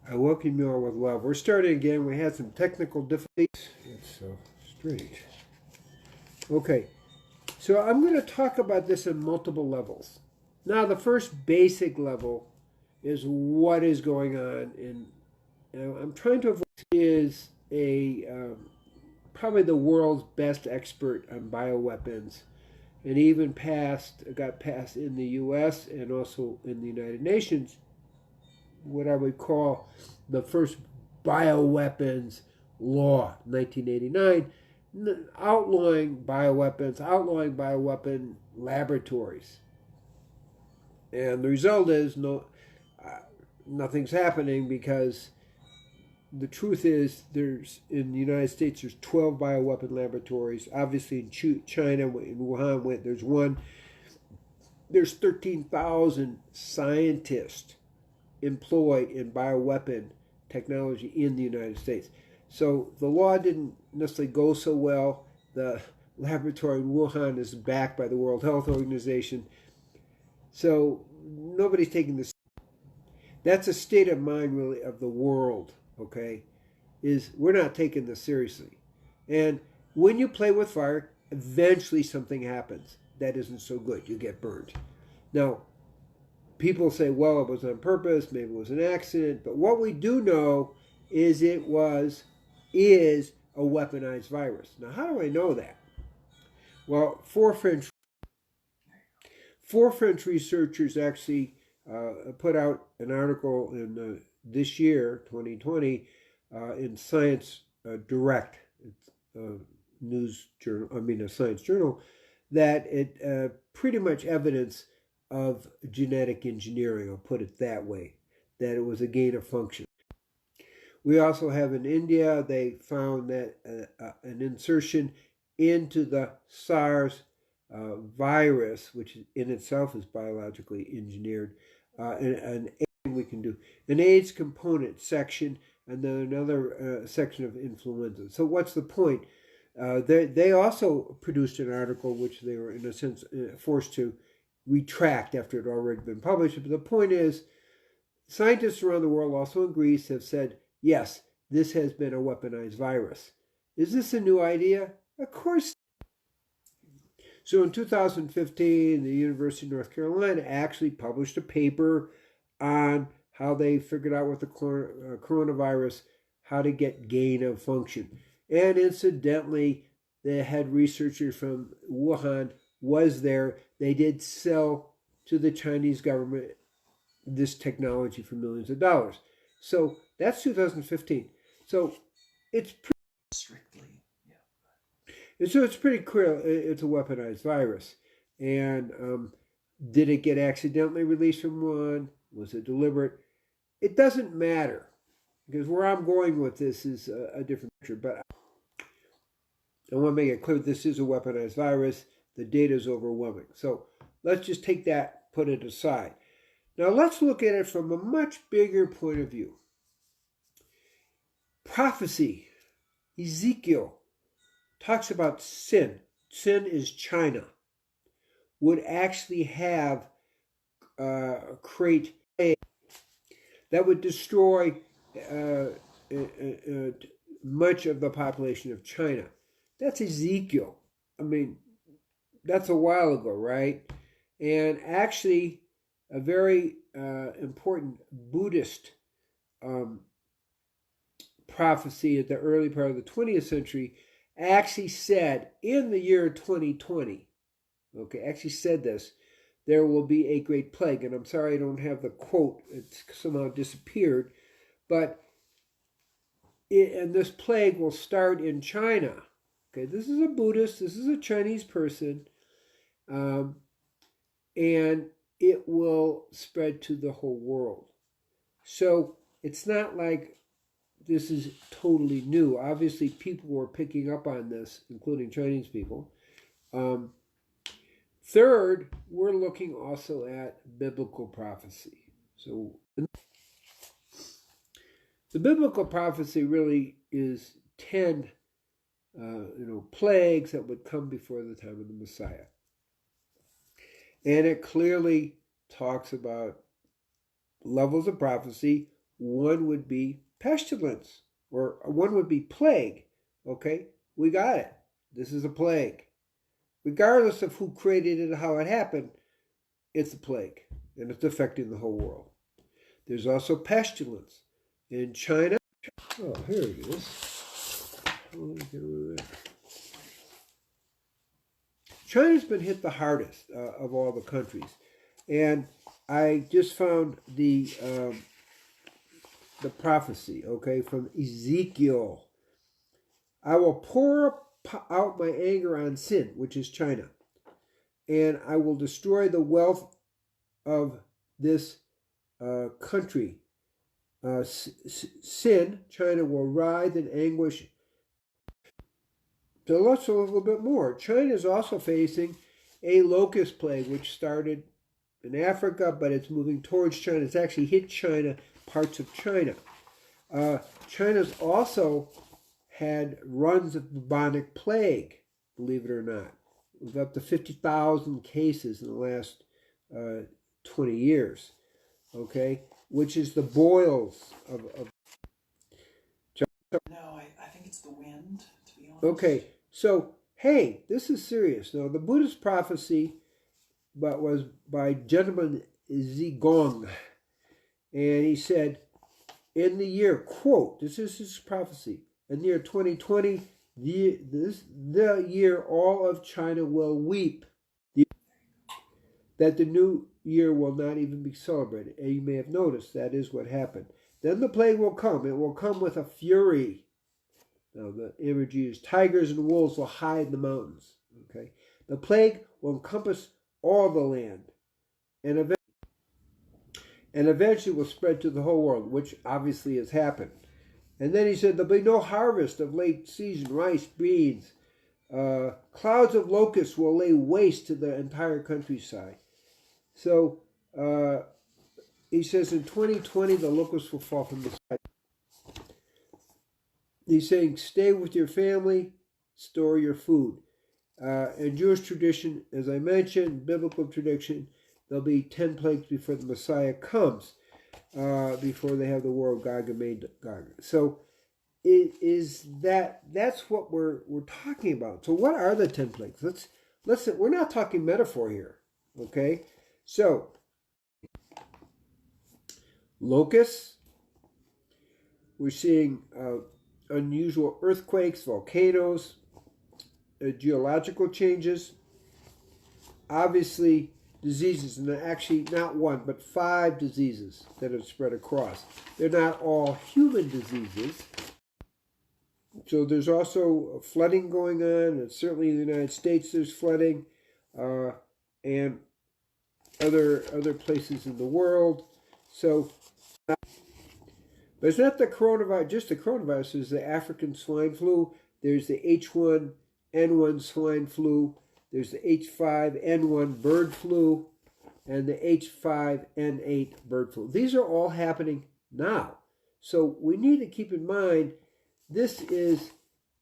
I welcome you all with love. We're starting again. We had some technical difficulties. It's so strange. Okay, so I'm going to talk about this on multiple levels. Now, the first basic level is what is going on, and I'm trying to avoid is probably the world's best expert on bioweapons, and even got passed in the U.S. and also in the United Nations what I would call the first bioweapons law, 1989, outlawing bioweapon laboratories. And the result is nothing's happening because the truth is in the United States there's 12 bioweapon laboratories. Obviously in China, in Wuhan, there's one. There's 13,000 scientists employed in bioweapon technology in the United States. So the law didn't necessarily go so well. The laboratory in Wuhan is backed by the World Health Organization. So nobody's taking this. That's a state of mind, really, of the world, okay? Is we're not taking this seriously. And when you play with fire, eventually something happens that isn't so good. You get burned. Now, people say, well, it was on purpose, maybe it was an accident, but what we do know is is a weaponized virus. Now, how do I know that? Well, four French researchers actually put out an article in this year, 2020, in Science Direct, a science journal, that it pretty much evidence of genetic engineering, I'll put it that way, that it was a gain of function. We also have in India, they found that an insertion into the SARS virus, which in itself is biologically engineered, an AIDS component section, and then another section of influenza. So what's the point? They also produced an article which they were, in a sense, forced to retract after it had already been published. But the point is, scientists around the world, also in Greece, have said, yes, this has been a weaponized virus. Is this a new idea? Of course. So in 2015, the University of North Carolina actually published a paper on how they figured out with the coronavirus how to get gain of function. And incidentally, the head researcher from Wuhan was there. They did sell to the Chinese government this technology for millions of dollars. So that's 2015. So it's strictly, yeah. So it's pretty clear it's a weaponized virus. And did it get accidentally released from one? Was it deliberate? It doesn't matter, because where I'm going with this is a different picture. But I want to make it clear this is a weaponized virus. The data is overwhelming. So let's just take that, put it aside. Now let's look at it from a much bigger point of view. Prophecy. Ezekiel talks about sin. Sin is China. Would actually have create a that would destroy much of the population of China. That's Ezekiel. I mean, that's a while ago, right? And actually, a very important Buddhist prophecy at the early part of the 20th century actually said in the year 2020, actually said this, there will be a great plague. And I'm sorry I don't have the quote. It's somehow disappeared. But and this plague will start in China. Okay, this is a Buddhist. This is a Chinese person. And it will spread to the whole world. So it's not like this is totally new. Obviously, people were picking up on this, including Chinese people. Third, we're looking also at biblical prophecy. So the biblical prophecy really is 10 plagues that would come before the time of the Messiah. And it clearly talks about levels of prophecy. one would be pestilence, or one would be plague. Okay, we got it. This is a plague. Regardless of who created it or how it happened, it's a plague, and it's affecting the whole world. There's also pestilence. In China, oh, here it is. Let me get rid of that. China's been hit the hardest of all the countries. And I just found the prophecy, okay, from Ezekiel. I will pour out my anger on sin, which is China, and I will destroy the wealth of this country. Sin, China will writhe in anguish. So let's a little bit more. China is also facing a locust plague, which started in Africa, but it's moving towards China. It's actually hit China, parts of China. China's also had runs of bubonic plague, believe it or not. We've up to 50,000 cases in the last 20 years, okay? Which is the boils of China. No, I think it's the wind, to be honest. Okay, so, hey, this is serious. Now, the Buddhist prophecy was by gentleman Zigong, and he said, in the year, quote, this is his prophecy, in the year 2020, the year all of China will weep, that the new year will not even be celebrated. And you may have noticed that is what happened. Then the plague will come. It will come with a fury. Now, the imagery is tigers and wolves will hide in the mountains. Okay, the plague will encompass all the land, and eventually will spread to the whole world, which obviously has happened. And then he said there'll be no harvest of late season rice, beans. Clouds of locusts will lay waste to the entire countryside. So he says in 2020 the locusts will fall from the sky. He's saying stay with your family, store your food. In Jewish tradition, as I mentioned, biblical tradition, there'll be 10 plagues before the Messiah comes, before they have the war of Gog and Magog. So that's what we're talking about. So what are the 10 plagues? Let's we're not talking metaphor here, okay? So locusts, we're seeing unusual earthquakes, volcanoes, geological changes, obviously diseases, and actually not one, but 5 diseases that have spread across. They're not all human diseases. So there's also flooding going on, and certainly in the United States there's flooding, and other places in the world. So, but it's not the coronavirus, just the coronavirus. There's the African swine flu, there's the H1N1 swine flu, there's the H5N1 bird flu, and the H5N8 bird flu. These are all happening now. So we need to keep in mind this is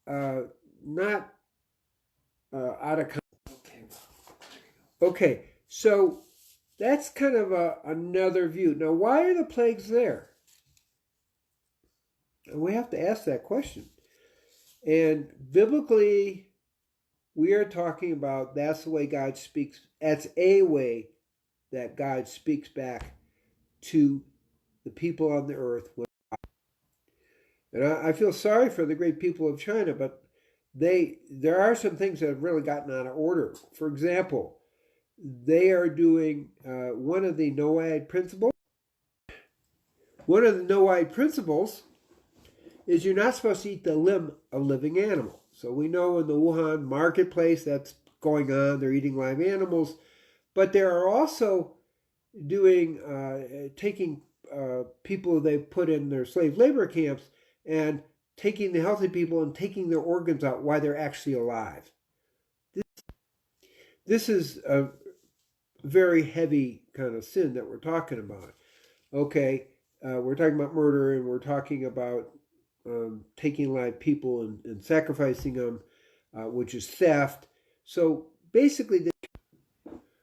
not out of context. Okay, so that's kind of another view. Now, why are the plagues there? And we have to ask that question. And biblically, we are talking about that's the way God speaks. That's a way that God speaks back to the people on the earth. And I feel sorry for the great people of China, but there are some things that have really gotten out of order. For example, they are doing one of the no-ide principles. One of the no-ide principles is you're not supposed to eat the limb of living animal. So we know in the Wuhan marketplace that's going on. They're eating live animals. But they are also doing, taking people they put in their slave labor camps and taking the healthy people and taking their organs out while they're actually alive. This is a very heavy kind of sin that we're talking about. Okay, we're talking about murder, and we're talking about taking live people and sacrificing them, which is theft. So basically,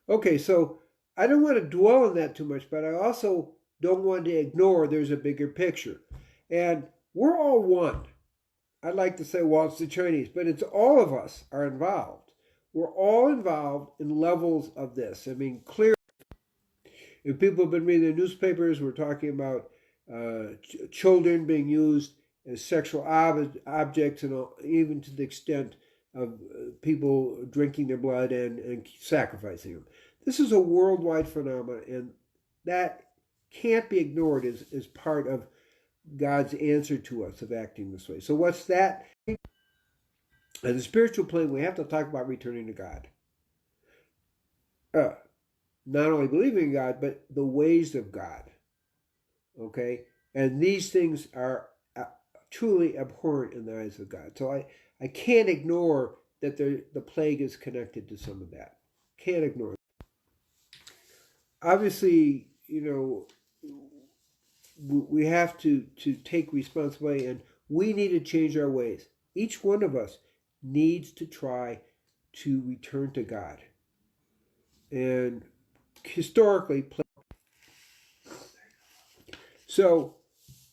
okay, so I don't want to dwell on that too much, but I also don't want to ignore there's a bigger picture. And we're all one. I'd like to say, well, it's the Chinese, but it's all of us are involved. We're all involved in levels of this. I mean, clearly, if people have been reading the newspapers, we're talking about children being used as sexual objects, and even to the extent of people drinking their blood and sacrificing them. This is a worldwide phenomenon, and that can't be ignored as part of God's answer to us of acting this way. So what's that? On the spiritual plane, we have to talk about returning to God. Not only believing in God, but the ways of God. Okay? And these things are truly abhorrent in the eyes of God. So I can't ignore that the plague is connected to some of that. Can't ignore it. Obviously, we have to take responsibility, and we need to change our ways. Each one of us needs to try to return to God. And historically, so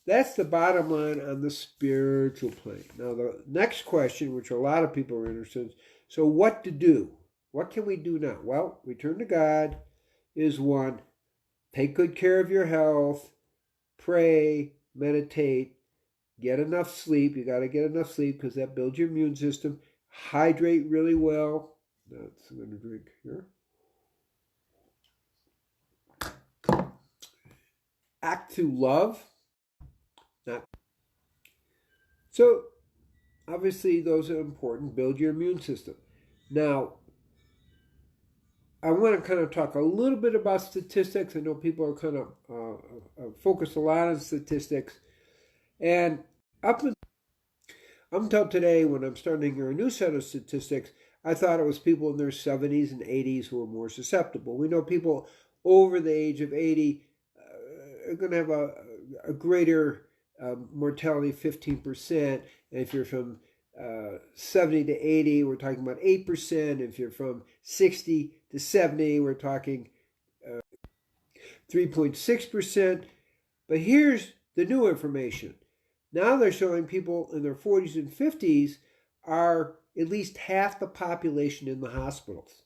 that's the bottom line on the spiritual plane. Now, the next question, which a lot of people are interested in, so what to do? What can we do now? Well, return to God is one. Take good care of your health. Pray, meditate, get enough sleep. You got to get enough sleep because that builds your immune system. Hydrate really well. That's I'm going to drink here. Act through love. So, obviously, those are important. Build your immune system. Now, I want to kind of talk a little bit about statistics. I know people are kind of focused a lot on statistics. And up until today, when I'm starting to hear a new set of statistics, I thought it was people in their 70s and 80s who were more susceptible. We know people over the age of 80 are going to have a greater mortality, 15%. And if you're from 70 to 80, we're talking about 8%. If you're from 60 to 70, we're talking 3.6%. But here's the new information. Now they're showing people in their 40s and 50s are at least half the population in the hospitals.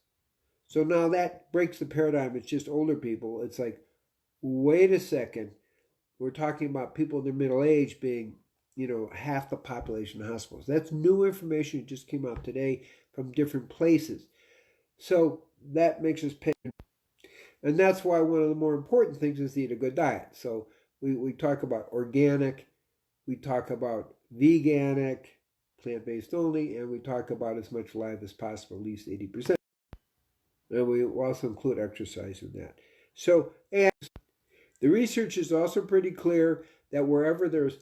So now that breaks the paradigm. It's just older people. It's like, wait a second. We're talking about people in their middle age being, half the population in hospitals. That's new information. It just came out today from different places. So that makes us pay. And that's why one of the more important things is to eat a good diet. So we talk about organic, we talk about veganic, plant-based only, and we talk about as much live as possible, at least 80%. And we also include exercise in that. So, and the research is also pretty clear that wherever there's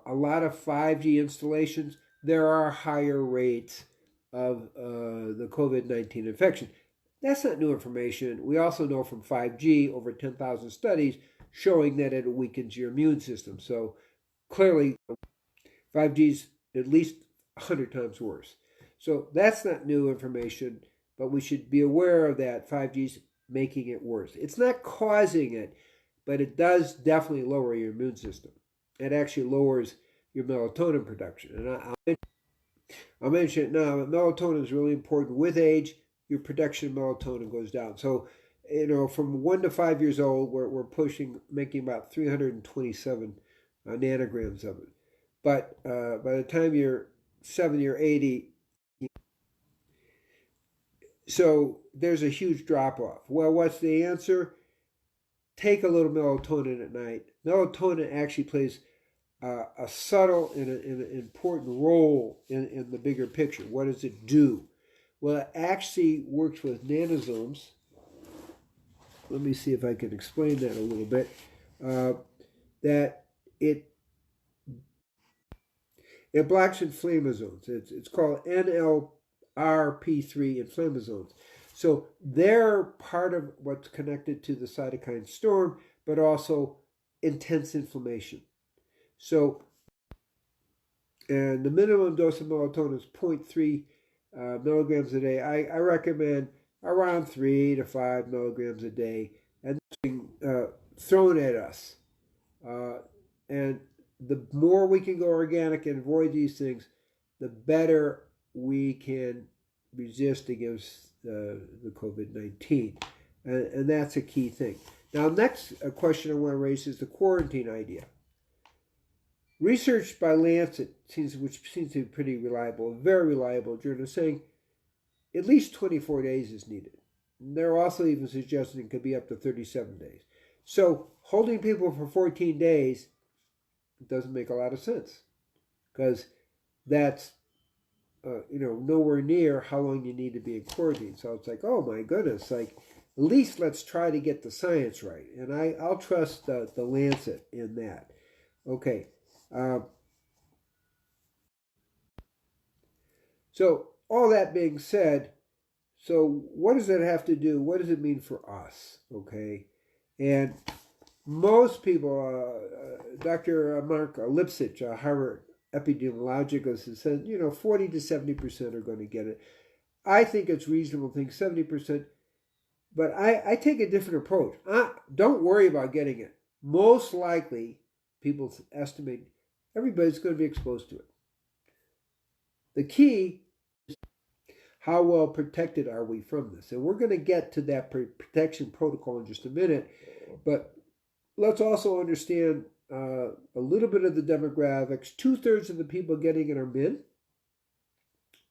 a lot of 5G installations, there are higher rates of the COVID-19 infection. That's not new information. We also know from 5G, over 10,000 studies showing that it weakens your immune system. So clearly, 5G is at least 100 times worse. So that's not new information, but we should be aware of that. 5G is making it worse. It's not causing it, but it does definitely lower your immune system. It actually lowers your melatonin production. And I'll mention it now. Melatonin is really important. With age, your production of melatonin goes down. So, from 1 to 5 years old, we're making about 327 nanograms of it. But by the time you're 70 or 80, so there's a huge drop-off. Well, what's the answer? Take a little melatonin at night. Melatonin actually plays a subtle and an important role in the bigger picture. What does it do? Well, it actually works with nanosomes. Let me see if I can explain that a little bit. That it blocks inflammasomes. It's called NLRP3 inflammasomes. So they're part of what's connected to the cytokine storm, but also intense inflammation. So, and the minimum dose of melatonin is 0.3 milligrams a day. I recommend around 3 to 5 milligrams a day. And thrown at us. And the more we can go organic and avoid these things, the better we can resist against the COVID-19. And that's a key thing. Now, next question I want to raise is the quarantine idea. Research by Lancet, which seems to be pretty reliable, very reliable journal, saying at least 24 days is needed. They're also even suggesting it could be up to 37 days. So holding people for 14 days doesn't make a lot of sense, because that's nowhere near how long you need to be in quarantine. So it's like, oh my goodness, like at least let's try to get the science right. And I'll trust the Lancet in that. Okay. So all that being said, so what does that have to do? What does it mean for us? Okay. And most people, Dr. Mark Lipsitch, a Harvard epidemiologist, has said, 40 to 70% are going to get it. I think it's reasonable to think 70%, but I take a different approach. Don't worry about getting it. Most likely, people estimate everybody's going to be exposed to it. The key is how well protected are we from this? And we're going to get to that protection protocol in just a minute, but let's also understand a little bit of the demographics. 2/3 of the people getting it are men,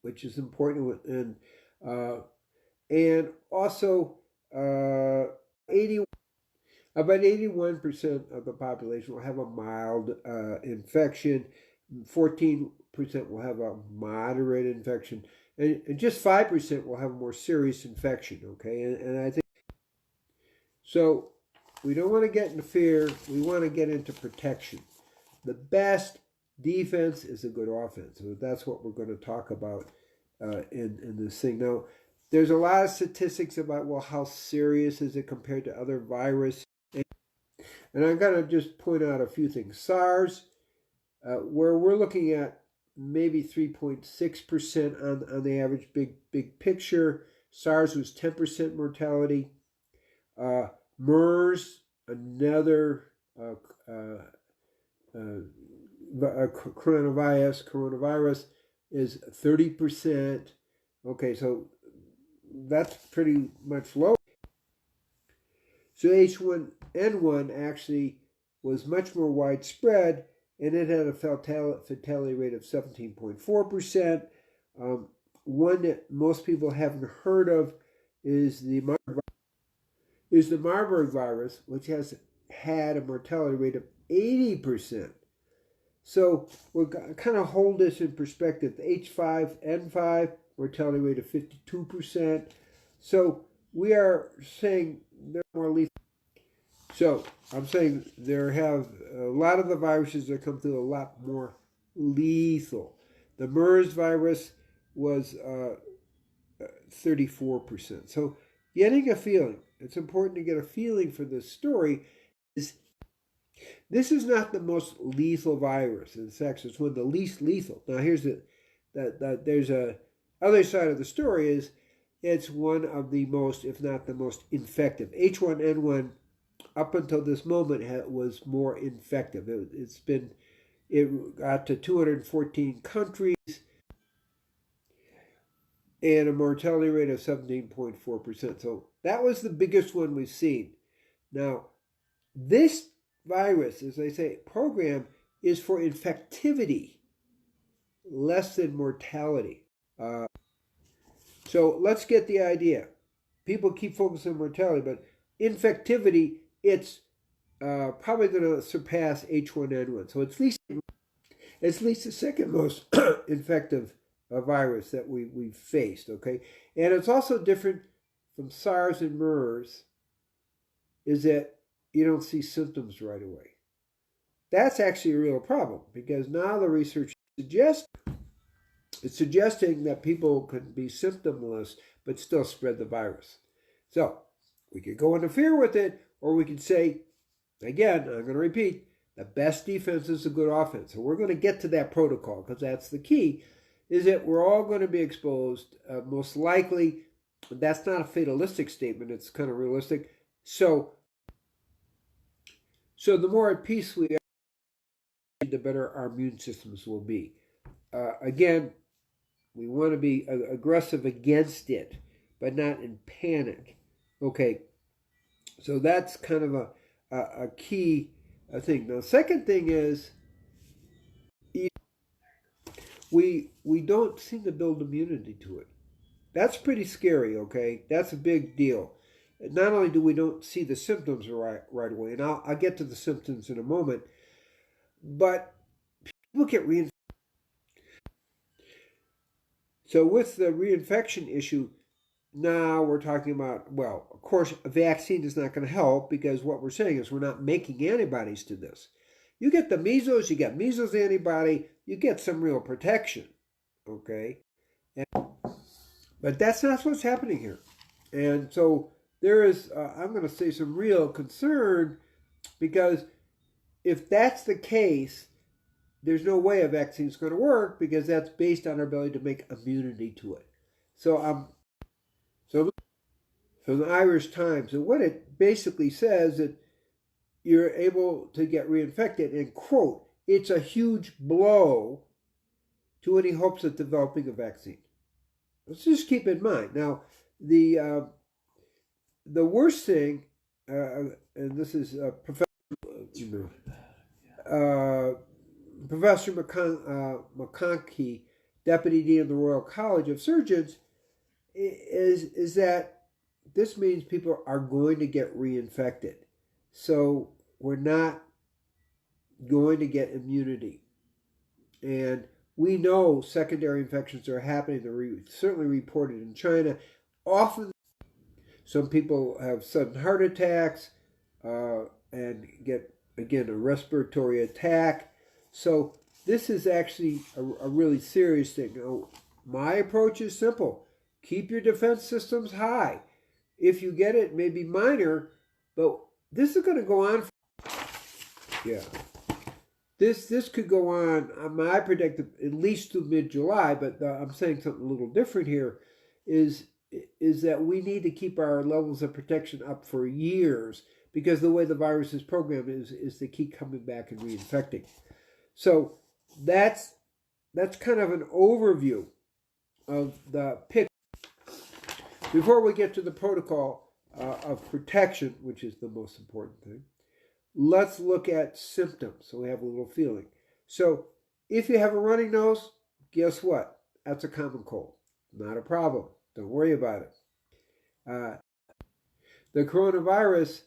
which is important, and also about 81% of the population will have a mild infection, 14% will have a moderate infection, and just 5% will have a more serious infection. Okay, and I think so. We don't want to get into fear. We want to get into protection. The best defense is a good offense. So that's what we're going to talk about in this thing. Now, there's a lot of statistics about, well, how serious is it compared to other viruses? And I'm going to just point out a few things. SARS, where we're looking at maybe 3.6% on the average big picture. SARS was 10% mortality. MERS, another coronavirus is 30%. Okay, so that's pretty much low. So H1N1 actually was much more widespread, and it had a fatality rate of 17.4%. One that most people haven't heard of is the Marburg virus, which has had a mortality rate of 80%. So we'll kind of hold this in perspective. The H5N5, mortality rate of 52%. So we are saying they're more lethal. So I'm saying there have a lot of the viruses that come through a lot more lethal. The MERS virus was 34%. So getting a feeling, it's important to get a feeling for this story. This is not the most lethal virus. In fact, it's one of the least lethal. Now, here's there's a other side of the story is it's one of the most, if not the most infective. H1N1, up until this moment, was more infective. It got to 214 countries and a mortality rate of 17.4%. So that was the biggest one we've seen. Now, this virus, as I say, program is for infectivity, less than mortality. So let's get the idea. People keep focusing on mortality, but infectivity, it's probably going to surpass H1N1. So it's at least the second most infective virus that we've faced, okay? And it's also different from SARS and MERS, is that you don't see symptoms right away. That's actually a real problem, because now the research it's suggesting that people could be symptomless but still spread the virus. So we could go into fear with it, or we could say, again, I'm going to repeat, the best defense is a good offense. So we're going to get to that protocol, because that's the key, is that we're all going to be exposed, most likely. That's not a fatalistic statement. It's kind of realistic. So So the more at peace we are, the better our immune systems will be. Again, we want to be aggressive against it, but not in panic. Okay, so that's kind of a key thing. Now, the second thing is we don't seem to build immunity to it. That's pretty scary, okay? That's a big deal. Not only do we don't see the symptoms right away, and I'll get to the symptoms in a moment, but people get reinfected. So with the reinfection issue, now we're talking about, well, of course, a vaccine is not going to help because what we're saying is we're not making antibodies to this. You get the measles, you get measles antibody, you get some real protection, okay? But that's not what's happening here. And so there is, I'm going to say, some real concern because if that's the case, there's no way a vaccine is going to work because that's based on our ability to make immunity to it. So from the Irish Times, and what it basically says that you're able to get reinfected, and quote, it's a huge blow to any hopes of developing a vaccine. Let's just keep in mind. Now, the worst thing, and this is Professor McConkie, Deputy Dean of the Royal College of Surgeons, is that this means people are going to get reinfected. So we're not going to get immunity. And we know secondary infections are happening. They're certainly reported in China. Often, some people have sudden heart attacks and get, again, a respiratory attack. So this is actually a really serious thing. Now, my approach is simple. Keep your defense systems high. If you get it, it may be minor, but this is going to go on. Yeah. This could go on, I predict at least through mid-July, but I'm saying something a little different here, is that we need to keep our levels of protection up for years because the way the virus is programmed is to keep coming back and reinfecting. So that's kind of an overview of the picture. Before we get to the protocol of protection, which is the most important thing, let's look at symptoms so we have a little feeling. So if you have a runny nose, guess what? That's a common cold. Not a problem. Don't worry about it. The coronavirus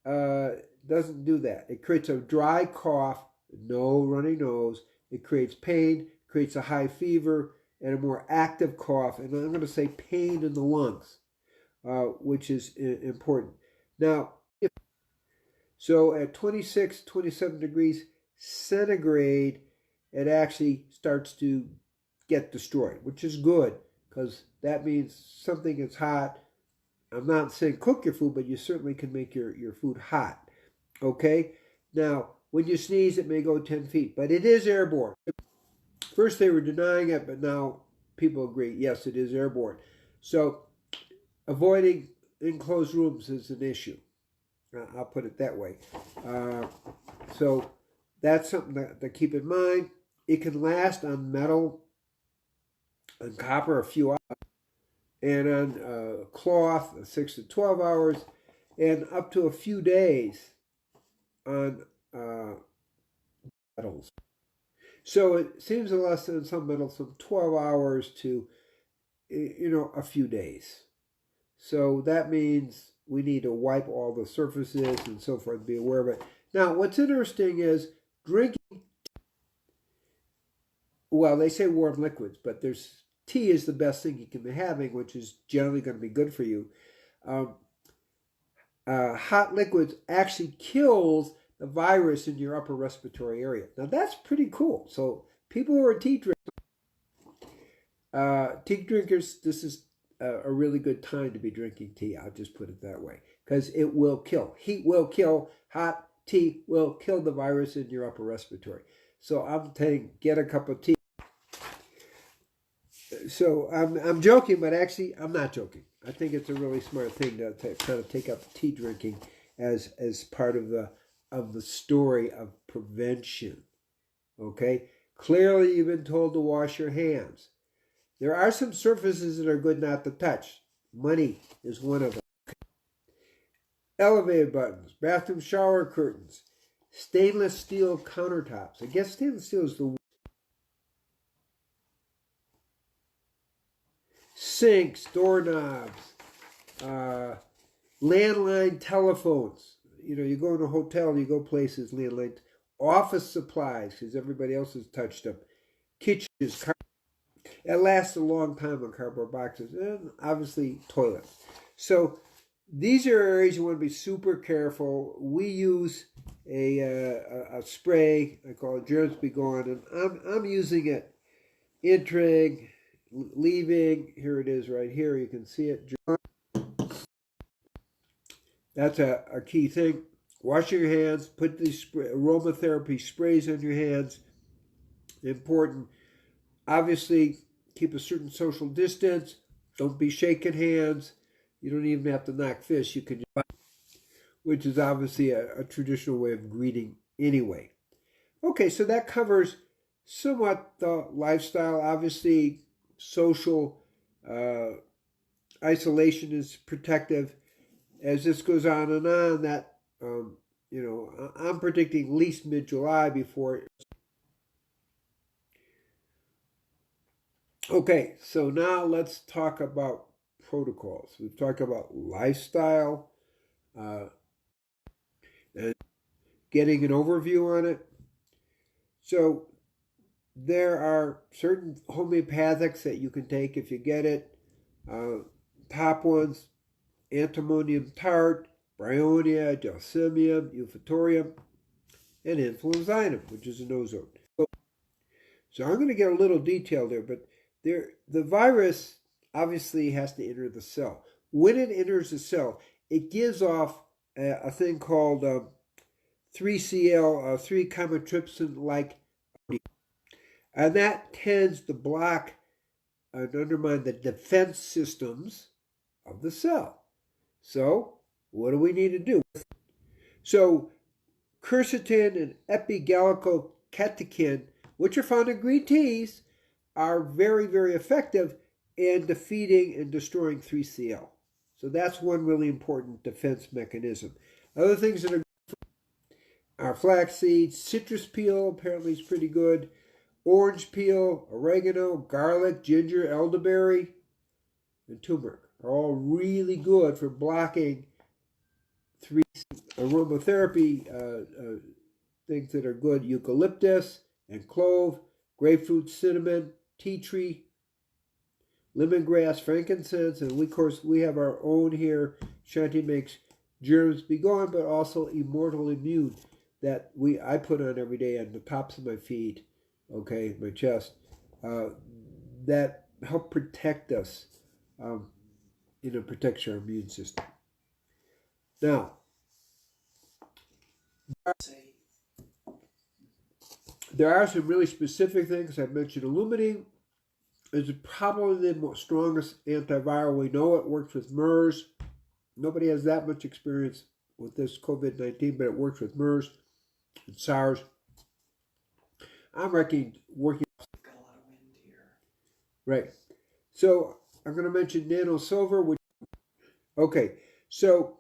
doesn't do that. It creates a dry cough, no runny nose. It creates pain, creates a high fever, and a more active cough. And I'm going to say pain in the lungs, which is important. Now, so at 26, 27 degrees centigrade, it actually starts to get destroyed, which is good because that means something is hot. I'm not saying cook your food, but you certainly can make your food hot. Okay? Now, when you sneeze, it may go 10 feet, but it is airborne. First they were denying it, but now people agree, yes, it is airborne. So avoiding enclosed rooms is an issue. I'll put it that way. So that's something to keep in mind. It can last on metal and copper a few hours, and on cloth 6 to 12 hours, and up to a few days on metals. So it seems to last on some metals from 12 hours to, a few days. So that means we need to wipe all the surfaces and so forth, be aware of it. Now, what's interesting is drinking, well, they say warm liquids, but tea is the best thing you can be having, which is generally going to be good for you. Hot liquids actually kills the virus in your upper respiratory area. Now, that's pretty cool. So people who are tea drinkers, this is a really good time to be drinking tea. I'll just put it that way. Because it will kill. Heat will kill. Hot tea will kill the virus in your upper respiratory. So I'm saying get a cup of tea. So I'm joking, but actually I'm not joking. I think it's a really smart thing to kind of take up tea drinking as part of the of the story of prevention. Okay? Clearly, you've been told to wash your hands. There are some surfaces that are good not to touch. Money is one of them. Elevator buttons, bathroom shower curtains, stainless steel countertops. I guess stainless steel is the sinks, doorknobs, landline telephones. You know, you go in a hotel, you go places, landline, office supplies, because everybody else has touched them, kitchens, it lasts a long time on cardboard boxes, and obviously toilets. So these are areas you want to be super careful. We use a spray, I call it Germs Be Gone, and I'm using it, Intrig, leaving, here it is right here, you can see it. That's a key thing. Washing your hands, put these aromatherapy sprays on your hands, important. Obviously, keep a certain social distance, don't be shaking hands, you don't even have to knock fists, you can, which is obviously a traditional way of greeting anyway. Okay, so that covers somewhat the lifestyle. Obviously, social isolation is protective. As this goes on and on, that, you know, I'm predicting at least mid-July before. Okay, so now let's talk about protocols. We've talked about lifestyle, and getting an overview on it. So there are certain homeopathics that you can take if you get it. Top ones, antimonium tart, bryonia, gelsemium, euphorium, and influenzainum, which is an ozone. So I'm going to get a little detail there, but the virus obviously has to enter the cell. When it enters the cell, it gives off a thing called 3CL, 3-chymotrypsin-like, and that tends to block and undermine the defense systems of the cell. So what do we need to do? So quercetin and epigallocatechin, which are found in green teas, are very, very effective in defeating and destroying 3CL. So that's one really important defense mechanism. Other things that are flaxseed, citrus peel apparently is pretty good, orange peel, oregano, garlic, ginger, elderberry, and turmeric are all really good for blocking aromatherapy things that are good. Eucalyptus and clove, grapefruit, cinnamon, tea tree, lemongrass, frankincense, and of course we have our own here. Shanti makes Germs Be Gone, but also Immortal Immune that I put on every day on the tops of my feet, okay, my chest, that help protect us, protects our immune system. Now, there are some really specific things. I mentioned aluminum is probably the strongest antiviral. We know it works with MERS. Nobody has that much experience with this COVID-19, but it works with MERS and SARS. I'm working. Got a lot of wind here. Right. So I'm going to mention nanosilver. Okay. So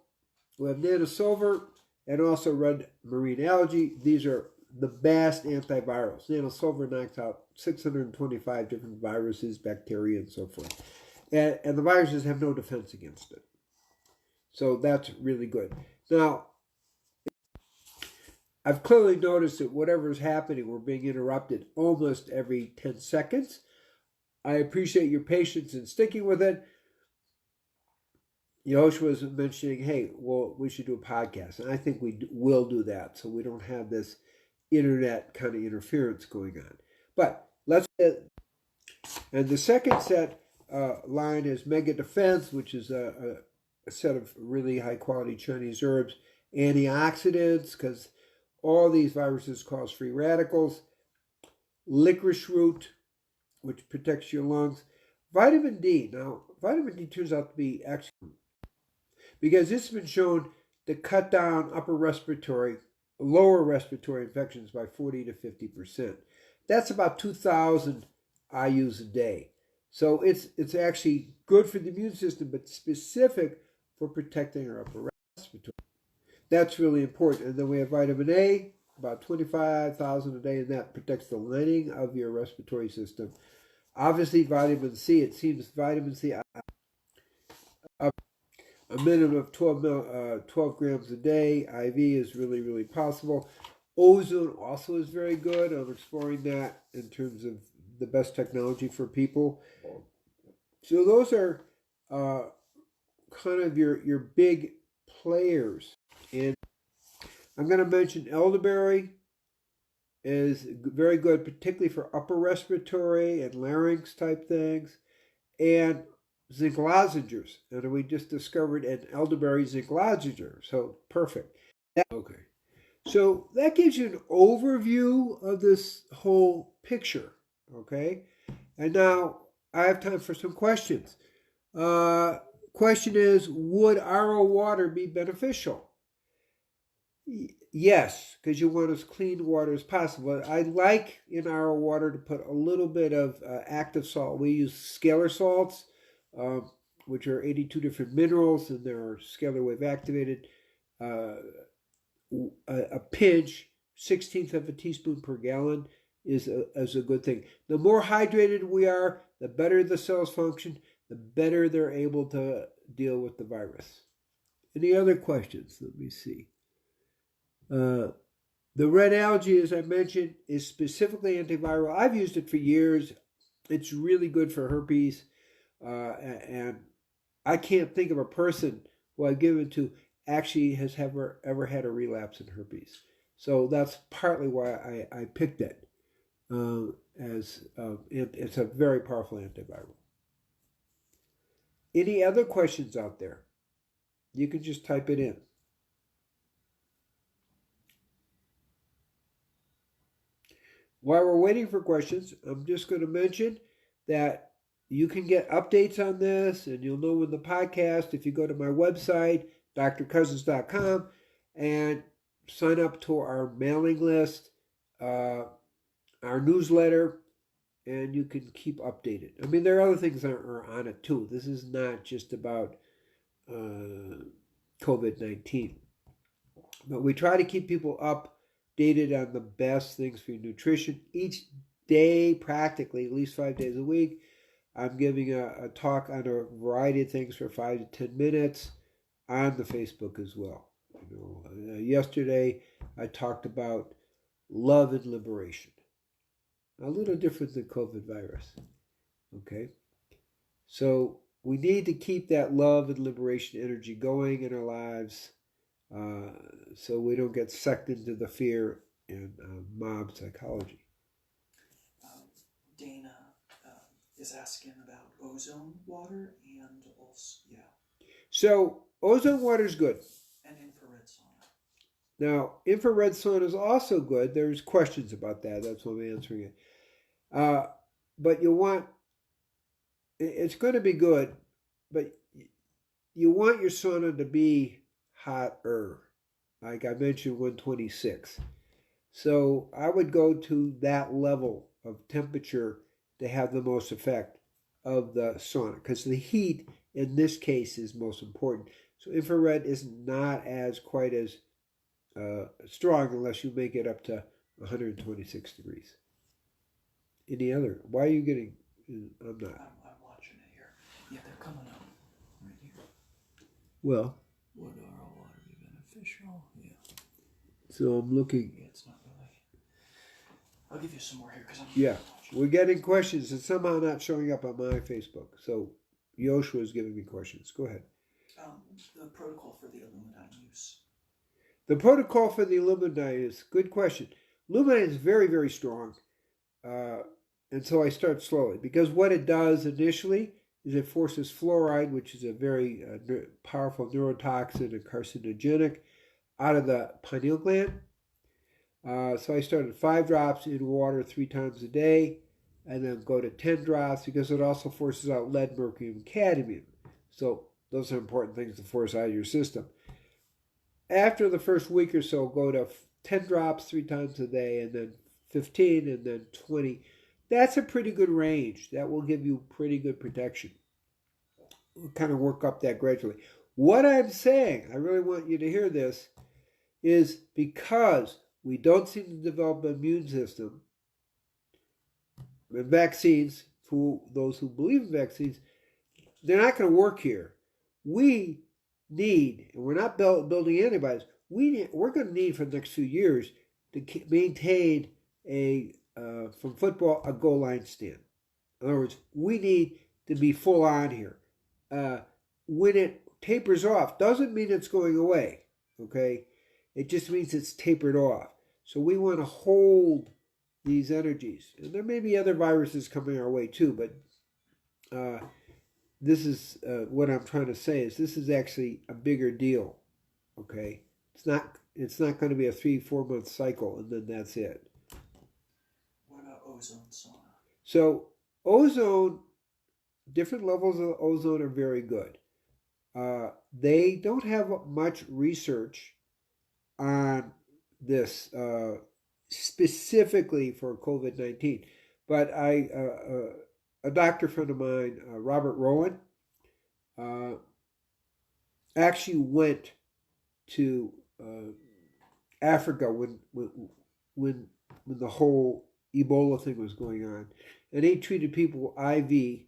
we have nanosilver and also red marine algae. These are the best antivirals. Nanosilver knocks out 625 different viruses, bacteria, and so forth. And the viruses have no defense against it. So that's really good. Now, I've clearly noticed that whatever is happening, we're being interrupted almost every 10 seconds. I appreciate your patience in sticking with it. Yosh was mentioning, hey, well, we should do a podcast. And I think we will do that so we don't have this internet kind of interference going on. But let's get, and the second set line is Mega Defense, which is a set of really high quality Chinese herbs, antioxidants, because all these viruses cause free radicals, licorice root, which protects your lungs, vitamin D. Now, vitamin D turns out to be excellent because it's been shown to cut down upper respiratory lower respiratory infections by 40 to 50%. That's about 2,000 IUs a day. So it's actually good for the immune system, but specific for protecting our upper respiratory. That's really important. And then we have vitamin A, about 25,000 a day, and that protects the lining of your respiratory system. Obviously, vitamin C, it seems vitamin C, a minimum of 12 grams a day. IV is really, really possible. Ozone also is very good. I'm exploring that in terms of the best technology for people. So those are kind of your big players. And I'm going to mention elderberry is very good, particularly for upper respiratory and larynx type things. And zinc lozenges. And we just discovered an elderberry zinc lozenger. So perfect. Okay. So that gives you an overview of this whole picture. Okay. And now I have time for some questions. Question is, would RO water be beneficial? Yes, because you want as clean water as possible. I like in RO water to put a little bit of active salt. We use scalar salts, which are 82 different minerals, and they're scalar wave activated. A pinch, 1/16 of a teaspoon per gallon, is a good thing. The more hydrated we are, the better the cells function, the better they're able to deal with the virus. Any other questions? Let me see. The red algae, as I mentioned, is specifically antiviral. I've used it for years. It's really good for herpes. And I can't think of a person who I've given to actually has ever had a relapse in herpes. So that's partly why I picked it as it's a very powerful antiviral. Any other questions out there? You can just type it in. While we're waiting for questions, I'm just going to mention that you can get updates on this, and you'll know when the podcast, if you go to my website, drcousins.com, and sign up to our mailing list, our newsletter, and you can keep updated. I mean, there are other things that are on it too. This is not just about COVID-19. But we try to keep people updated on the best things for your nutrition. Each day, practically, at least 5 days a week, I'm giving a talk on a variety of things for 5 to 10 minutes on the Facebook as well. Yesterday, I talked about love and liberation. A little different than COVID virus. Okay? So we need to keep that love and liberation energy going in our lives so we don't get sucked into the fear and mob psychology. Dana is asking about ozone water and also, So ozone water is good. And infrared sauna. Now, infrared sauna is also good. There's questions about that. That's why I'm answering it. But you want, it's going to be good, but you want your sauna to be hotter. Like I mentioned, 126. So I would go to that level of temperature to have the most effect of the sauna, because the heat in this case is most important. So infrared is not as quite as strong unless you make it up to 126 degrees. Any other? Why are you getting? I'm not. I'm watching it here. Yeah, they're coming up right here. Well. Would RO water be beneficial? Yeah. So I'm looking. Yeah, it's not really. I'll give you some more here because I'm. Yeah, we're getting questions and somehow not showing up on my Facebook. So Yoshua is giving me questions. Go ahead. The protocol for the Illuminati use. The protocol for the Illuminati is good question. Illuminati is very, very strong. And so I start slowly, because what it does initially is it forces fluoride, which is a very powerful neurotoxin and carcinogenic, out of the pineal gland. So I started 5 drops in water 3 times a day, and then go to 10 drops, because it also forces out lead, mercury, and cadmium. So those are important things to force out of your system. After the first week or so, go to 10 drops 3 times a day, and then 15, and then 20. That's a pretty good range. That will give you pretty good protection. We'll kind of work up that gradually. What I'm saying, I really want you to hear this, is because we don't seem to develop an immune system, and vaccines, for those who believe in vaccines, they're not going to work here. We need, and we're not building antibodies, we're going to need for the next few years to maintain from football, a goal line stand. In other words, we need to be full on here. When it tapers off, doesn't mean it's going away, okay? It just means it's tapered off. So we want to hold these energies. And there may be other viruses coming our way too, but this is what I'm trying to say is this is actually a bigger deal, okay? It's not going to be a 3-4 month cycle and then that's it. What about ozone sauna? So ozone, different levels of ozone are very good. They don't have much research on this specifically for COVID-19, but a doctor friend of mine, Robert Rowan, actually went to Africa when the whole Ebola thing was going on, and he treated people with IV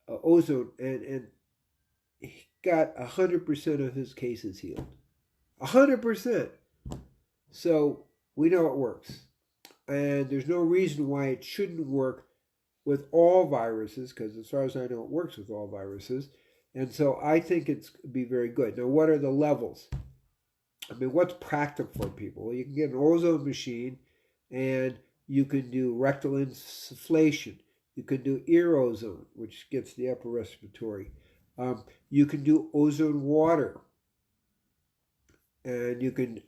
ozone, and he got 100% of his cases healed. 100%. So we know it works, and there's no reason why it shouldn't work with all viruses, because as far as I know, it works with all viruses. And so I think it's be very good. Now, what are the levels? I mean, what's practical for people? Well, you can get an ozone machine, and you can do rectal insufflation. You can do ear ozone, which gets the upper respiratory. You can do ozone water, and you can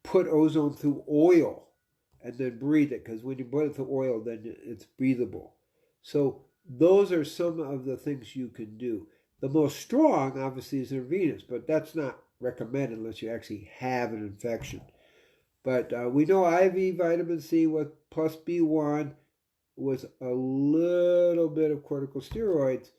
put ozone through oil and then breathe it, because when you put it through oil, then it's breathable. So those are some of the things you can do. The most strong, obviously, is intravenous, but that's not recommended unless you actually have an infection. But we know IV vitamin C with plus B1 with a little bit of corticosteroids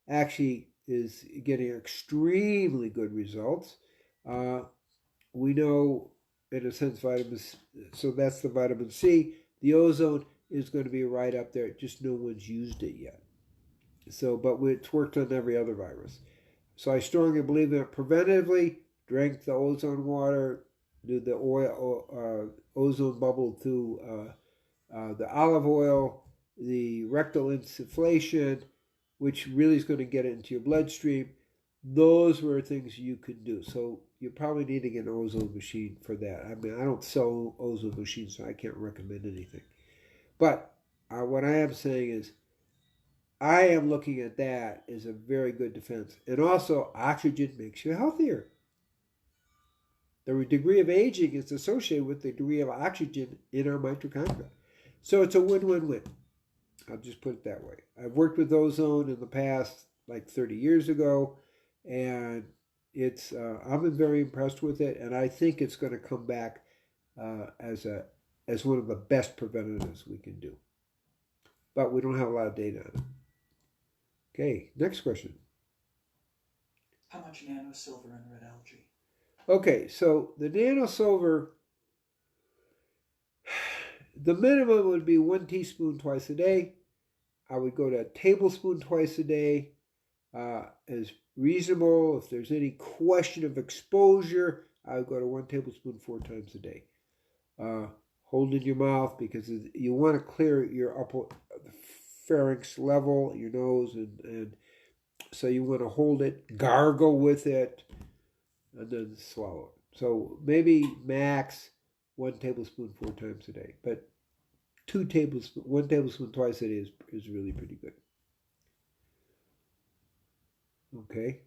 actually is getting extremely good results. We know, in a sense, vitamins, so that's the vitamin C. The ozone is going to be right up there, just no one's used it yet. So, but it's worked on every other virus. So I strongly believe in it preventively. Drink the ozone water, do the ozone bubble through the olive oil, the rectal insufflation, which really is going to get it into your bloodstream. Those were things you could do. So you probably need to get an ozone machine for that. I mean, I don't sell ozone machines, so I can't recommend anything. But what I am saying is, I am looking at that as a very good defense. And also, oxygen makes you healthier. The degree of aging is associated with the degree of oxygen in our mitochondria. So it's a win-win-win. I'll just put it that way. I've worked with ozone in the past, like 30 years ago, and it's I'm very impressed with it, and I think it's going to come back as one of the best preventatives we can do. But we don't have a lot of data on it. Okay, next question. How much nanosilver in red algae? Okay, so the nanosilver, the minimum would be 1 teaspoon twice a day. I would go to a tablespoon twice a day as reasonable. If there's any question of exposure, I would go to 1 tablespoon 4 times a day. Hold in your mouth, because you want to clear your upper pharynx level, your nose, and so you want to hold it, gargle with it, and then swallow it. So maybe max 1 tablespoon 4 times a day, but 1 tablespoon twice a day is really pretty good. Okay,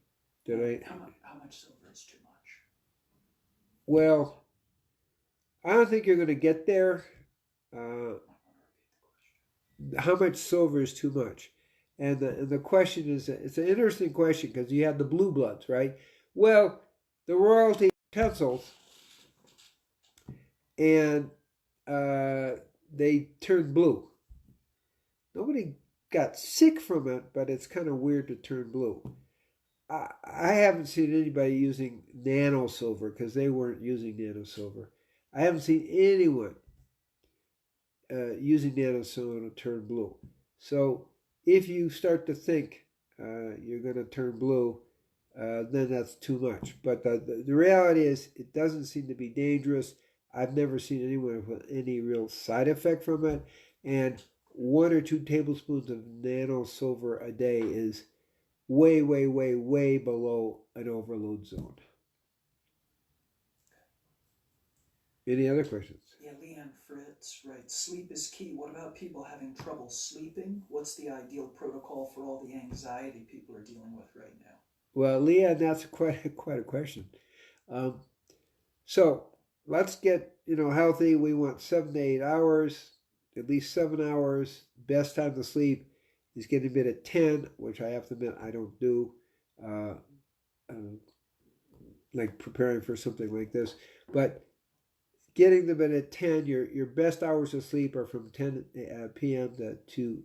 How much silver is too much? Well, I don't think you're going to get there. How much silver is too much? And the question is, it's an interesting question, because you have the blue bloods, right? Well, the royalty utensils and they turned blue. Nobody got sick from it, but it's kind of weird to turn blue. I haven't seen anybody using nano silver because they weren't using nano silver. I haven't seen anyone using nano silver to turn blue. So if you start to think you're going to turn blue, then that's too much. But the reality is it doesn't seem to be dangerous. I've never seen anyone with any real side effect from it. And 1 or 2 tablespoons of nano silver a day is way, way, way, way below an overload zone. Any other questions? Yeah, Leanne Fritz, right. Sleep is key. What about people having trouble sleeping? What's the ideal protocol for all the anxiety people are dealing with right now? Well, Leanne, that's quite a question. Um, so let's get healthy. We want 7 to 8 hours, at least 7 hours. Best time to sleep is getting to bed at 10, which I have to admit I don't do. Uh, like preparing for something like this, but getting to bed at 10, your best hours of sleep are from 10 p.m. to 2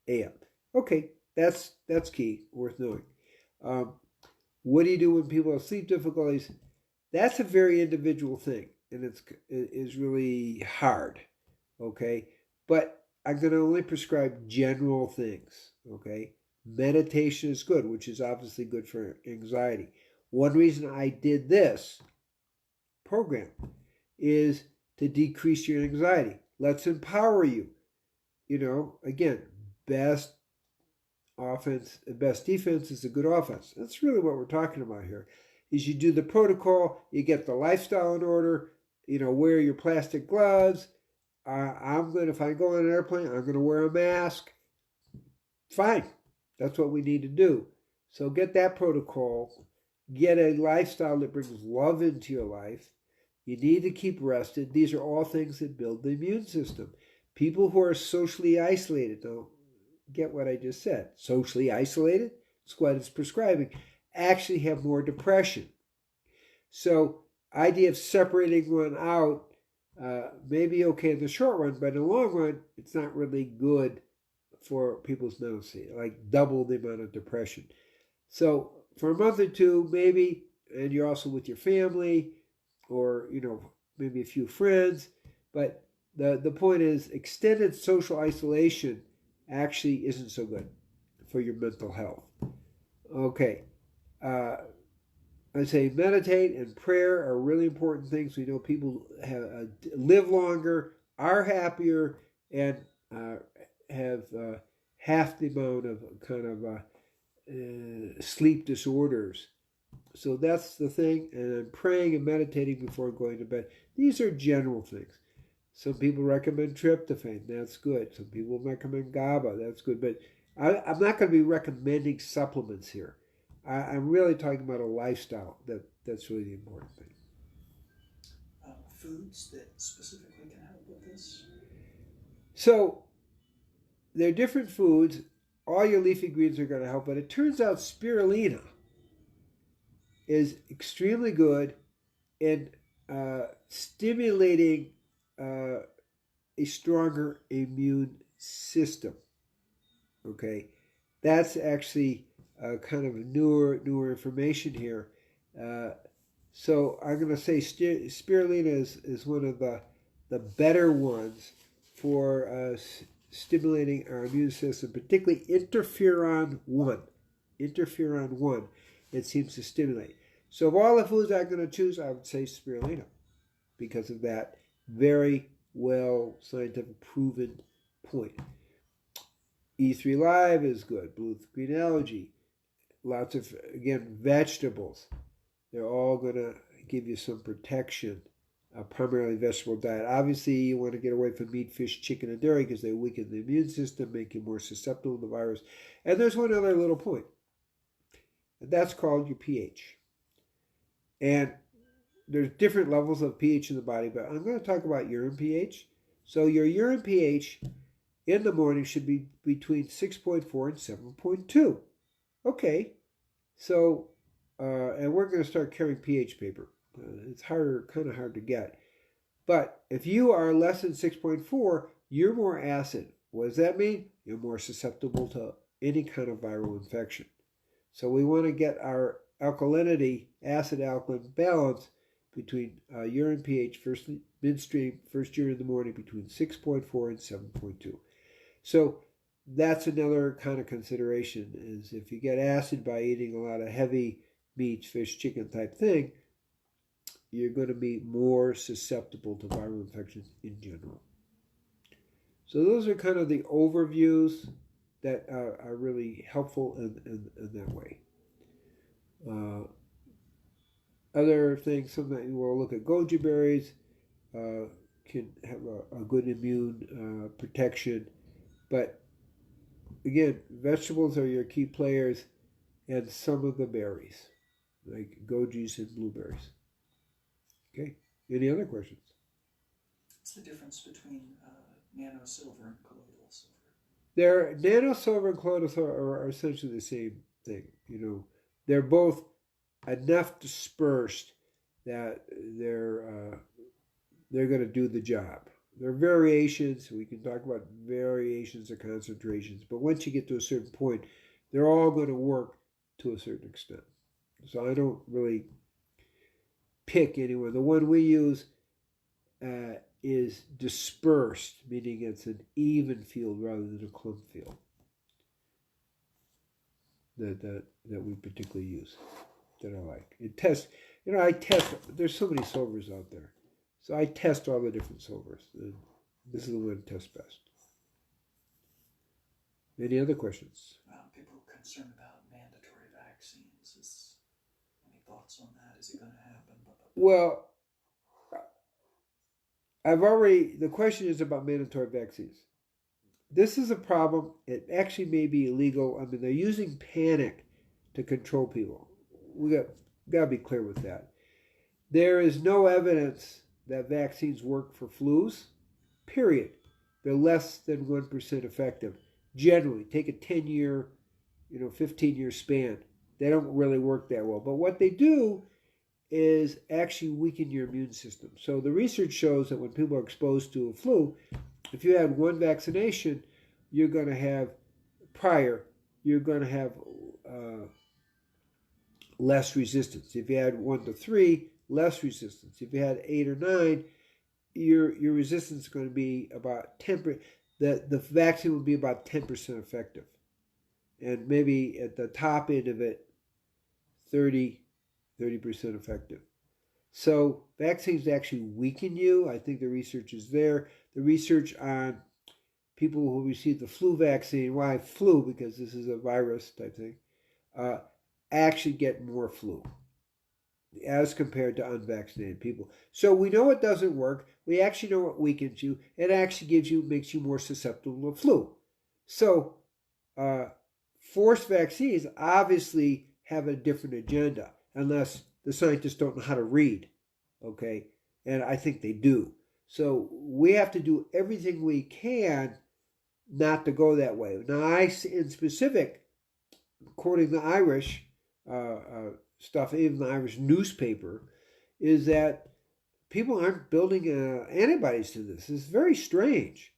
a.m. Okay, that's key, worth knowing. What do you do when people have sleep difficulties? That's a very individual thing, and it is really hard. Okay, but I'm going to only prescribe general things. Okay, meditation is good, which is obviously good for anxiety. One reason I did this program is to decrease your anxiety. Let's empower you. Again, best offense, best defense is a good offense. That's really what we're talking about here. Is you do the protocol, you get the lifestyle in order, wear your plastic gloves. If I go on an airplane, I'm going to wear a mask. Fine. That's what we need to do. So get that protocol. Get a lifestyle that brings love into your life. You need to keep rested. These are all things that build the immune system. People who are socially isolated, now get what I just said. Socially isolated, it's what it's prescribing, actually have more depression. So idea of separating one out may be okay in the short run, but in the long run, it's not really good for people's mental state, like double the amount of depression. So for a month or two, maybe, and you're also with your family, or maybe a few friends, but the point is extended social isolation actually isn't so good for your mental health. Okay, I say meditate and prayer are really important things. We know people live longer, are happier, and have half the amount of kind of sleep disorders. So that's the thing, and I'm praying and meditating before going to bed. These are general things. Some people recommend tryptophan. That's good. Some people recommend GABA. That's good. But I'm not going to be recommending supplements here. I'm really talking about a lifestyle. That's really the important thing. Foods that specifically can help with this? So there are different foods. All your leafy greens are going to help, but it turns out spirulina is extremely good in stimulating a stronger immune system. Okay, that's actually kind of newer information here. So I'm going to say spirulina is one of the better ones for stimulating our immune system, particularly interferon 1. Interferon 1, it seems to stimulate. So of all the foods I'm going to choose, I would say spirulina because of that very well scientific proven point. E3 Live is good. Blue green algae. Lots of, again, vegetables. They're all going to give you some protection. Primarily vegetable diet. Obviously, you want to get away from meat, fish, chicken, and dairy because they weaken the immune system, make you more susceptible to the virus. And there's one other little point. And that's called your pH. And there's different levels of pH in the body, but I'm going to talk about urine pH. So your urine pH in the morning should be between 6.4 and 7.2. Okay, so, and we're going to start carrying pH paper. It's kind of hard to get. But if you are less than 6.4, you're more acid. What does that mean? You're more susceptible to any kind of viral infection. So we want to get our alkalinity, acid-alkaline balance between urine pH midstream, first urine in the morning, between 6.4 and 7.2. So that's another kind of consideration, is if you get acid by eating a lot of heavy meats, fish, chicken type thing, you're going to be more susceptible to viral infections in general. So those are kind of the overviews that are really helpful in that way. Other things, sometimes we'll look at goji berries, can have a good immune protection. But again, vegetables are your key players, and some of the berries, like gojis and blueberries. Okay, any other questions? What's the difference between nano silver and colloidal silver? Nano silver and colloidal silver are essentially the same thing. They're both enough dispersed that they're going to do the job. There are variations. We can talk about variations of concentrations, but once you get to a certain point, they're all going to work to a certain extent. So I don't really pick anyone. The one we use is dispersed, meaning it's an even field rather than a clump field that we particularly use, that I like. I test, there's so many silvers out there. So I test all the different silvers. And this is the one to test best. Any other questions? People are concerned about mandatory vaccines. Any thoughts on that? Is it going to happen? Well, the question is about mandatory vaccines. This is a problem. It actually may be illegal. I mean, they're using panic to control people. We got to be clear with that. There is no evidence that vaccines work for flus, period. They're less than 1% effective. Generally, take a 10-year, 15-year span. They don't really work that well. But what they do is actually weaken your immune system. So the research shows that when people are exposed to a flu, if you had one vaccination, you're going to have less resistance. If you had 1 to 3, less resistance. If you had 8 or 9, your resistance is going to be about 10%. The vaccine will be about 10% effective. And maybe at the top end of it, 30% effective. So vaccines actually weaken you. I think the research is there. The research on people who receive the flu vaccine, why flu? Because this is a virus type thing, actually get more flu as compared to unvaccinated people. So we know it doesn't work. We actually know it weakens you. It actually makes you more susceptible to flu. So forced vaccines obviously have a different agenda, unless the scientists don't know how to read, okay? And I think they do. So we have to do everything we can not to go that way. Now, in specific, quoting the Irish stuff, even the Irish newspaper, is that people aren't building antibodies to this. It's very strange.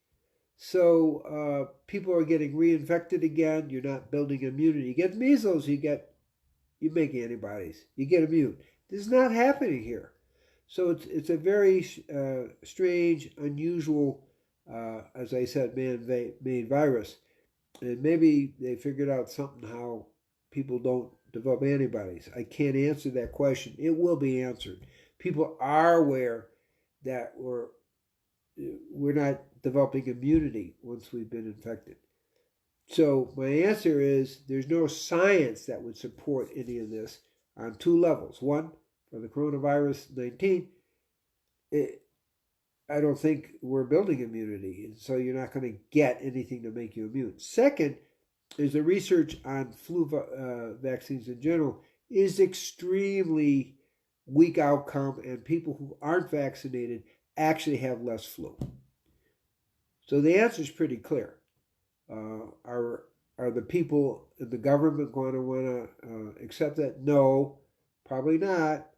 So people are getting reinfected again. You're not building immunity. You get measles, you make antibodies. You get immune. This is not happening here. So it's a very strange, unusual, as I said, man-made virus. And maybe they figured out something how people don't develop antibodies. I can't answer that question. It will be answered. People are aware that we're not developing immunity once we've been infected. So my answer is there's no science that would support any of this on 2 levels. One, for the coronavirus 19, I don't think we're building immunity, and so you're not going to get anything to make you immune. Second, is the research on flu vaccines in general is extremely weak outcome, and people who aren't vaccinated actually have less flu. So the answer is pretty clear. Are the people in the government going to want to accept that? No, probably not.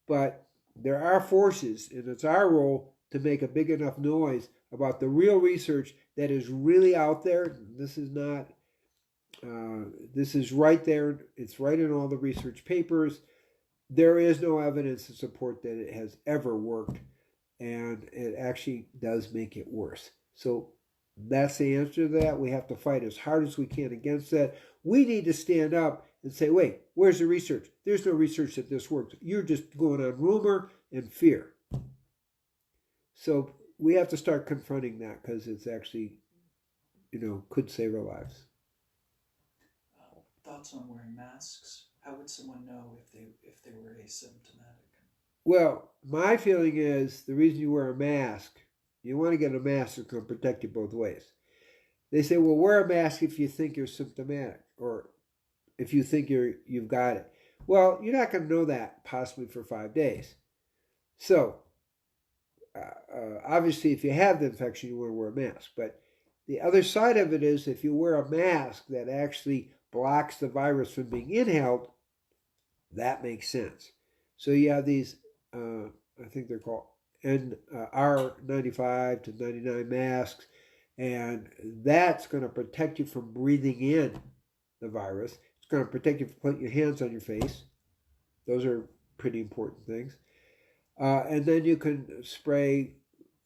But there are forces, and it's our role to make a big enough noise about the real research that is really out there. This is not, this is right there. It's right in all the research papers. There is no evidence to support that it has ever worked, and it actually does make it worse. So that's the answer to that. We have to fight as hard as we can against that. We need to stand up and say, wait, where's the research? There's no research that this works. You're just going on rumor and fear. So we have to start confronting that because it's actually, could save our lives. Thoughts on wearing masks? How would someone know if they were asymptomatic? Well, my feeling is the reason you wear a mask, you want to get a mask that's going to protect you both ways. They say, well, wear a mask if you think you're symptomatic or if you think you've got it. Well, you're not going to know that possibly for 5 days. So, obviously, if you have the infection, you want to wear a mask. But the other side of it is if you wear a mask that actually blocks the virus from being inhaled, that makes sense. So you have these, I think they're called R95 to 99 masks, and that's going to protect you from breathing in the virus. It's going to protect you from putting your hands on your face. Those are pretty important things. And then you can spray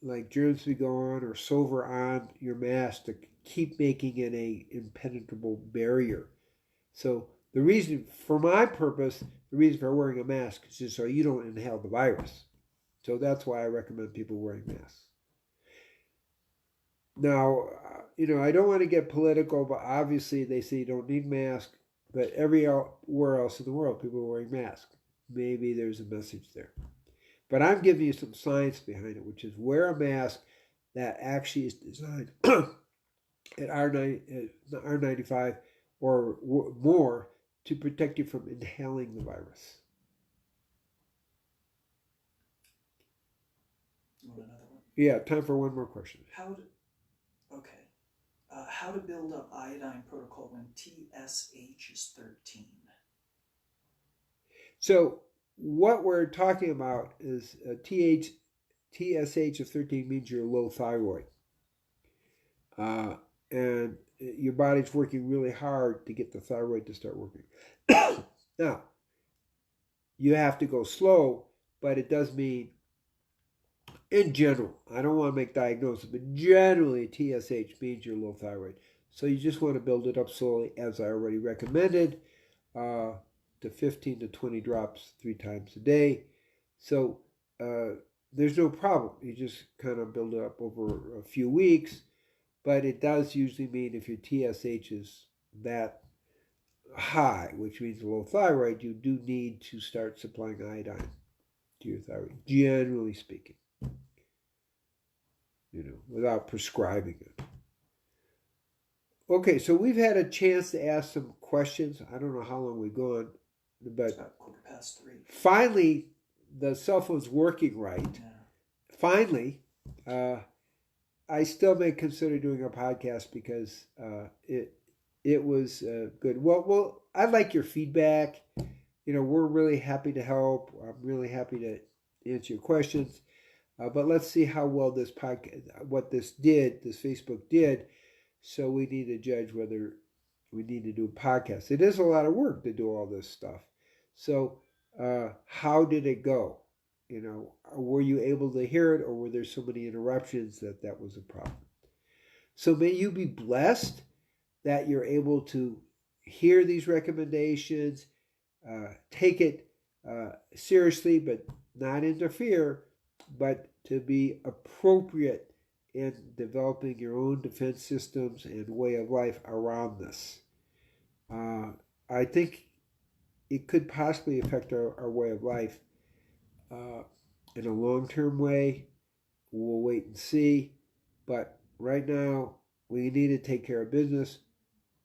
like germs be gone or silver on your mask to keep making it a impenetrable barrier. So the reason, for my purpose, the reason for wearing a mask is just so you don't inhale the virus. So that's why I recommend people wearing masks. Now, I don't want to get political, but obviously they say you don't need masks, but everywhere else in the world, people are wearing masks. Maybe there's a message there. But I'm giving you some science behind it, which is wear a mask that actually is designed at R95 or more to protect you from inhaling the virus. You want another one? Yeah, time for one more question. How to build up iodine protocol when TSH is 13? So what we're talking about is TSH of 13 means you're low thyroid. And your body's working really hard to get the thyroid to start working. Now, you have to go slow, but it does mean, in general, I don't want to make diagnosis, but generally TSH means you're low thyroid. So you just want to build it up slowly, as I already recommended, to 15 to 20 drops 3 times a day. So there's no problem. You just kind of build it up over a few weeks. But it does usually mean if your TSH is that high, which means low thyroid, you do need to start supplying iodine to your thyroid, generally speaking, without prescribing it. Okay, so we've had a chance to ask some questions. I don't know how long we've gone, but It's about 3:15. Finally, the cell phone's working right. Yeah. Finally, I still may consider doing a podcast because it was good. Well, I'd like your feedback. We're really happy to help. I'm really happy to answer your questions. But let's see how well this podcast, what this Facebook did. So we need to judge whether we need to do a podcast. It is a lot of work to do all this stuff. So how did it go? Were you able to hear it, or were there so many interruptions that was a problem? So may you be blessed that you're able to hear these recommendations, take it seriously, but not interfere, but to be appropriate in developing your own defense systems and way of life around this. I think it could possibly affect our way of life in a long-term way. We'll wait and see. But right now, we need to take care of business.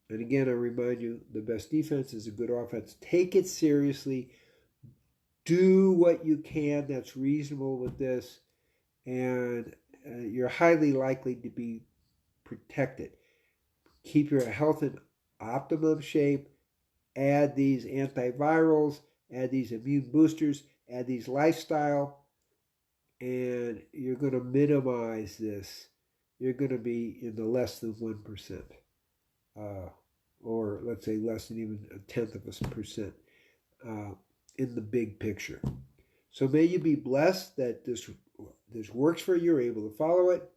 And again, I remind you, the best defense is a good offense. Take it seriously. Do what you can that's reasonable with this. And you're highly likely to be protected. Keep your health in optimum shape. Add these antivirals. Add these immune boosters. Add these lifestyle and you're going to minimize this, you're going to be in the less than 1%, or let's say less than even a tenth of a percent in the big picture. So may you be blessed that this works for you, you're able to follow it,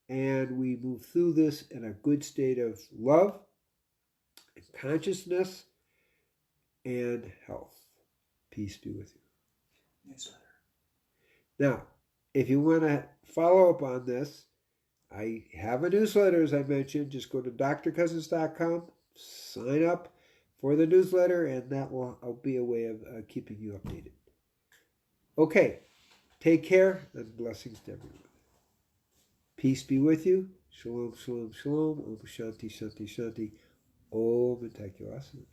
and we move through this in a good state of love and consciousness and health. Peace be with you. Newsletter. Now, if you want to follow up on this, I have a newsletter, as I mentioned. Just go to drcousins.com, sign up for the newsletter, and that will be a way of keeping you updated. Okay, take care, and blessings to everyone. Peace be with you. Shalom, shalom, shalom. Om Shanti, Shanti, Shanti. Om and Thank you, Asana.